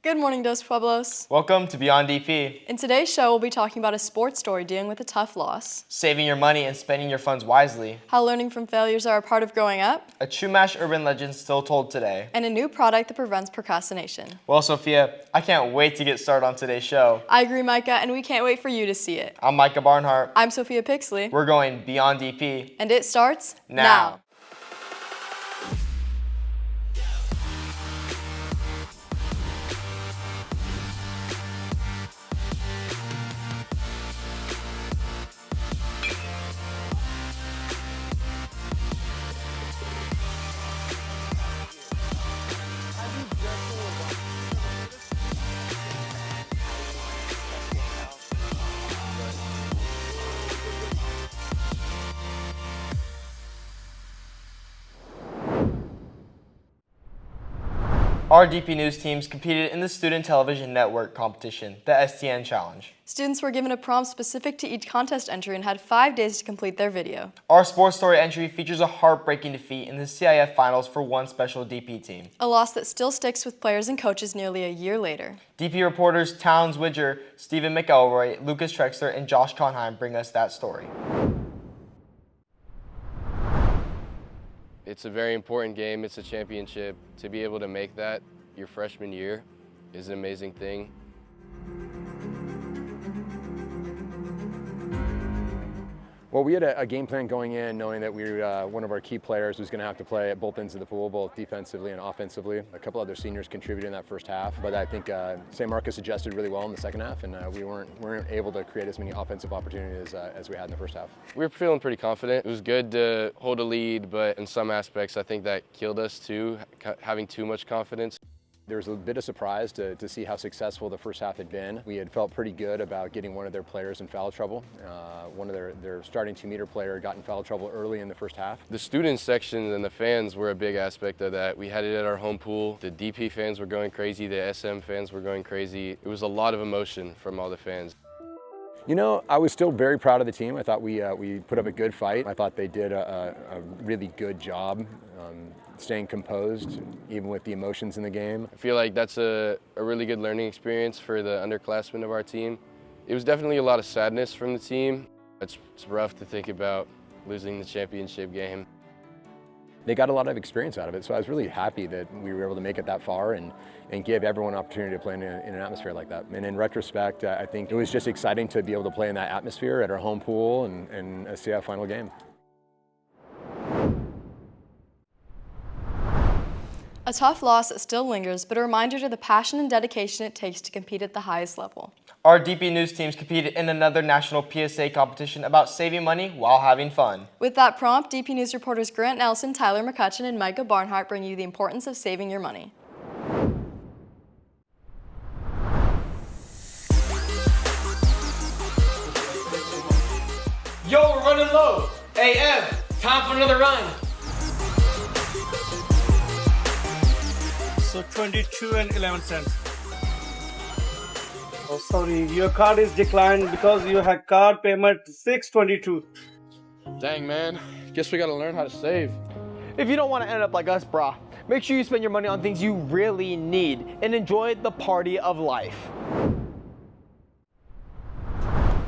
Good morning, Dos Pueblos. Welcome to Beyond DP. In today's show, we'll be talking about a sports story dealing with a tough loss, Saving your money and spending your funds wisely, how learning from failures are a part of growing up, a true MASH urban legend still told today, and a new product that prevents procrastination. Well, Sophia, I can't wait to get started on today's show. I agree, Micah, and we can't wait for you to see it. I'm Micah Barnhart. I'm Sophia Pixley. We're going Beyond DP. And it starts now. Our DPNews teams competed in the Student Television Network competition, the STN Challenge. Students were given a prompt specific to each contest entry and had 5 days to complete their video. Our sports story entry features a heartbreaking defeat in the CIF finals for one special DP team. A loss that still sticks with players and coaches nearly a year later. DP reporters Towns Widger, Stephen McElroy, Lucas Trexler, and Josh Conheim bring us that story. It's a very important game. It's a championship. To be able to make that your freshman year is an amazing thing. Well, we had a game plan going in, knowing that one of our key players was going to have to play at both ends of the pool, both defensively and offensively. A couple other seniors contributed in that first half, but I think St. Marcus adjusted really well in the second half, and we weren't able to create as many offensive opportunities as we had in the first half. We were feeling pretty confident. It was good to hold a lead, but in some aspects, I think that killed us too, having too much confidence. There was a bit of surprise to see how successful the first half had been. We had felt pretty good about getting one of their players in foul trouble. One of their starting 2-meter player got in foul trouble early in the first half. The student section and the fans were a big aspect of that. We had it at our home pool. The DP fans were going crazy. The SM fans were going crazy. It was a lot of emotion from all the fans. You know, I was still very proud of the team. I thought we put up a good fight. I thought they did a really good job staying composed, even with the emotions in the game. I feel like that's a really good learning experience for the underclassmen of our team. It was definitely a lot of sadness from the team. It's rough to think about losing the championship game. They got a lot of experience out of it, so I was really happy that we were able to make it that far and give everyone an opportunity to play in an atmosphere like that. And in retrospect, I think it was just exciting to be able to play in that atmosphere at our home pool and a CIF final game. A tough loss that still lingers, but a reminder to the passion and dedication it takes to compete at the highest level. Our DP News teams competed in another national PSA competition about saving money while having fun. With that prompt, DP News reporters Grant Nelson, Tyler McCutcheon, and Micah Barnhart bring you the importance of saving your money. Yo, we're running low. AM, time for another run. So 22 and 11 cents. Oh, sorry, your card is declined because you had card payment 622. Dang, man. Guess we gotta learn how to save. If you don't want to end up like us, brah, make sure you spend your money on things you really need and enjoy the party of life.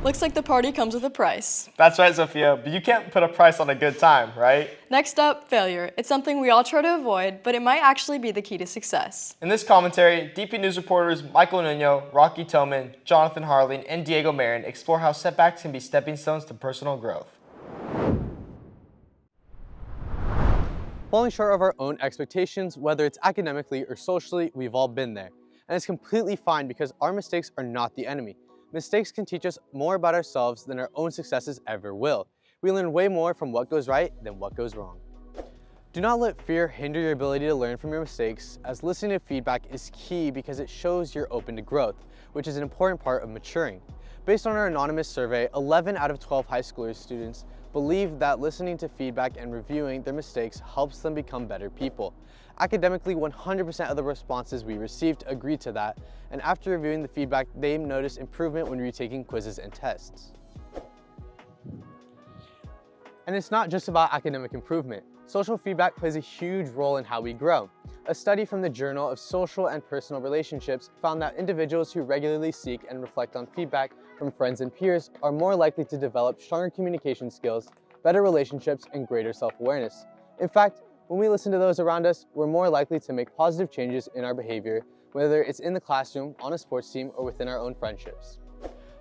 Looks like the party comes with a price. That's right, Sophia, but you can't put a price on a good time, right? Next up, failure. It's something we all try to avoid, but it might actually be the key to success. In this commentary, DP News reporters Michael Nuno, Rocky Tillman, Jonathan Harling, and Diego Marin explore how setbacks can be stepping stones to personal growth. Falling short of our own expectations, whether it's academically or socially, we've all been there. And it's completely fine because our mistakes are not the enemy. Mistakes can teach us more about ourselves than our own successes ever will. We learn way more from what goes right than what goes wrong. Do not let fear hinder your ability to learn from your mistakes, as listening to feedback is key because it shows you're open to growth, which is an important part of maturing. Based on our anonymous survey, 11 out of 12 high school students believe that listening to feedback and reviewing their mistakes helps them become better people. Academically, 100% of the responses we received agreed to that, and after reviewing the feedback, they noticed improvement when retaking quizzes and tests. And it's not just about academic improvement. Social feedback plays a huge role in how we grow. A study from the Journal of Social and Personal Relationships found that individuals who regularly seek and reflect on feedback from friends and peers are more likely to develop stronger communication skills, better relationships, and greater self-awareness. In fact, when we listen to those around us, we're more likely to make positive changes in our behavior, whether it's in the classroom, on a sports team, or within our own friendships.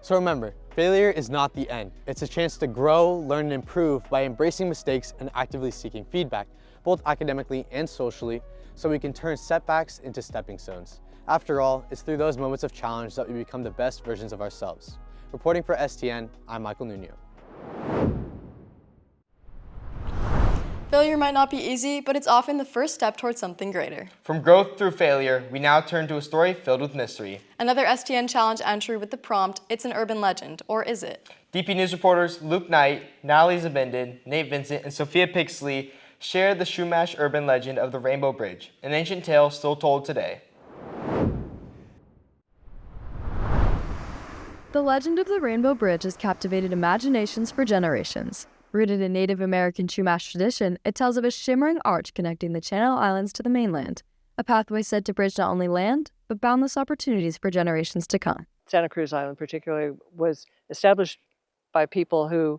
So remember, failure is not the end. It's a chance to grow, learn, and improve by embracing mistakes and actively seeking feedback, both academically and socially, so we can turn setbacks into stepping stones. After all, it's through those moments of challenge that we become the best versions of ourselves. Reporting for STN, I'm Michael Nuno. Failure might not be easy, but it's often the first step towards something greater. From growth through failure, we now turn to a story filled with mystery. Another STN challenge entry with the prompt, it's an urban legend, or is it? DP News reporters Luke Knight, Natalie Zabinden, Nate Vincent, and Sophia Pixley shared the Shumash urban legend of the Rainbow Bridge, an ancient tale still told today. The legend of the Rainbow Bridge has captivated imaginations for generations. Rooted in Native American Chumash tradition, it tells of a shimmering arch connecting the Channel Islands to the mainland, a pathway said to bridge not only land, but boundless opportunities for generations to come. Santa Cruz Island particularly was established by people who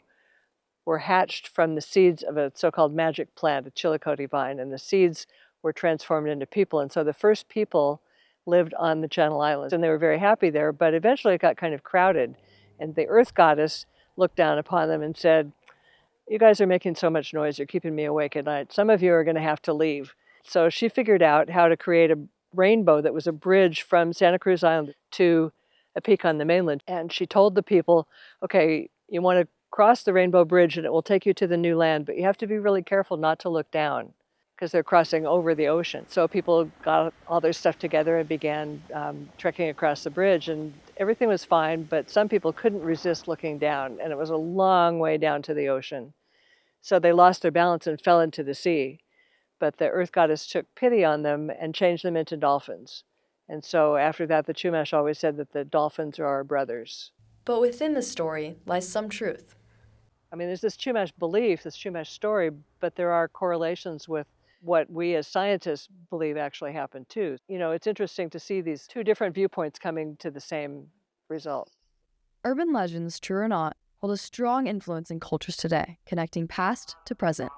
were hatched from the seeds of a so-called magic plant, a chillicothe vine, and the seeds were transformed into people. And so the first people lived on the Channel Islands, and they were very happy there, but eventually it got kind of crowded. And the Earth Goddess looked down upon them and said, "You guys are making so much noise, you're keeping me awake at night. Some of you are going to have to leave." So she figured out how to create a rainbow that was a bridge from Santa Cruz Island to a peak on the mainland. And she told the people, okay, you want to cross the Rainbow Bridge and it will take you to the new land, but you have to be really careful not to look down because they're crossing over the ocean. So people got all their stuff together and began trekking across the bridge, and everything was fine, but some people couldn't resist looking down, and it was a long way down to the ocean. So they lost their balance and fell into the sea. But the Earth Goddess took pity on them and changed them into dolphins. And so after that, the Chumash always said that the dolphins are our brothers. But within the story lies some truth. I mean, there's this Chumash belief, this Chumash story, but there are correlations with what we as scientists believe actually happened too. You know, it's interesting to see these two different viewpoints coming to the same result. Urban legends, true or not, hold a strong influence in cultures today, connecting past to present.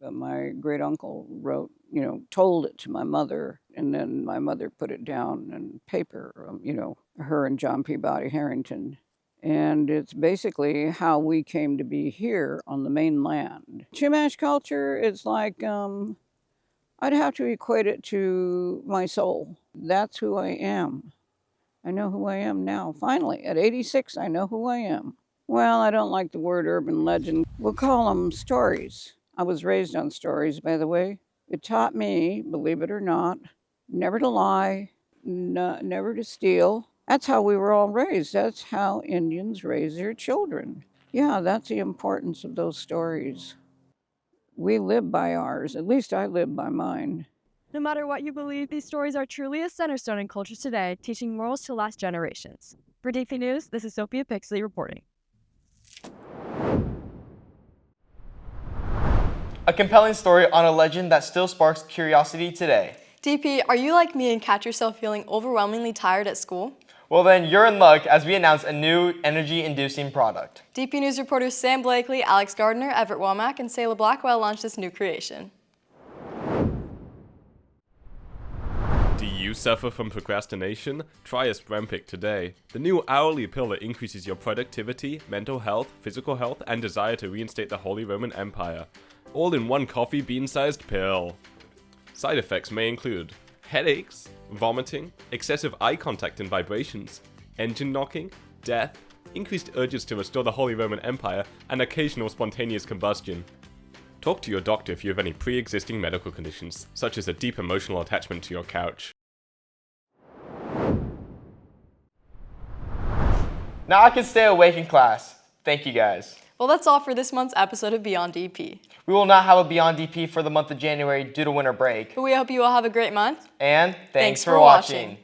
But my great uncle wrote, told it to my mother, and then my mother put it down in paper, her and John Peabody Harrington. And it's basically how we came to be here on the mainland. Chumash culture is like, I'd have to equate it to my soul. That's who I am. I know who I am now. Finally, at 86, I know who I am. Well, I don't like the word urban legend. We'll call them stories. I was raised on stories, by the way. It taught me, believe it or not, never to lie, never to steal. That's how we were all raised. That's how Indians raise their children. Yeah, that's the importance of those stories. We live by ours. At least I live by mine. No matter what you believe, these stories are truly a centerstone in culture today, teaching morals to last generations. For DP News, this is Sophia Pixley reporting. A compelling story on a legend that still sparks curiosity today. DP, are you like me and catch yourself feeling overwhelmingly tired at school? Well then, you're in luck as we announce a new energy-inducing product. DP News reporters Sam Blakely, Alex Gardner, Everett Womack, and Sayla Blackwell launched this new creation. Do you suffer from procrastination? Try a Sprempic today. The new hourly pill that increases your productivity, mental health, physical health, and desire to reinstate the Holy Roman Empire. All in one coffee bean-sized pill. Side effects may include headaches, vomiting, excessive eye contact and vibrations, engine knocking, death, increased urges to restore the Holy Roman Empire, and occasional spontaneous combustion. Talk to your doctor if you have any pre-existing medical conditions, such as a deep emotional attachment to your couch. Now I can stay awake in class. Thank you guys. Well, that's all for this month's episode of Beyond DP. We will not have a Beyond DP for the month of January due to winter break. But we hope you all have a great month. And thanks for watching.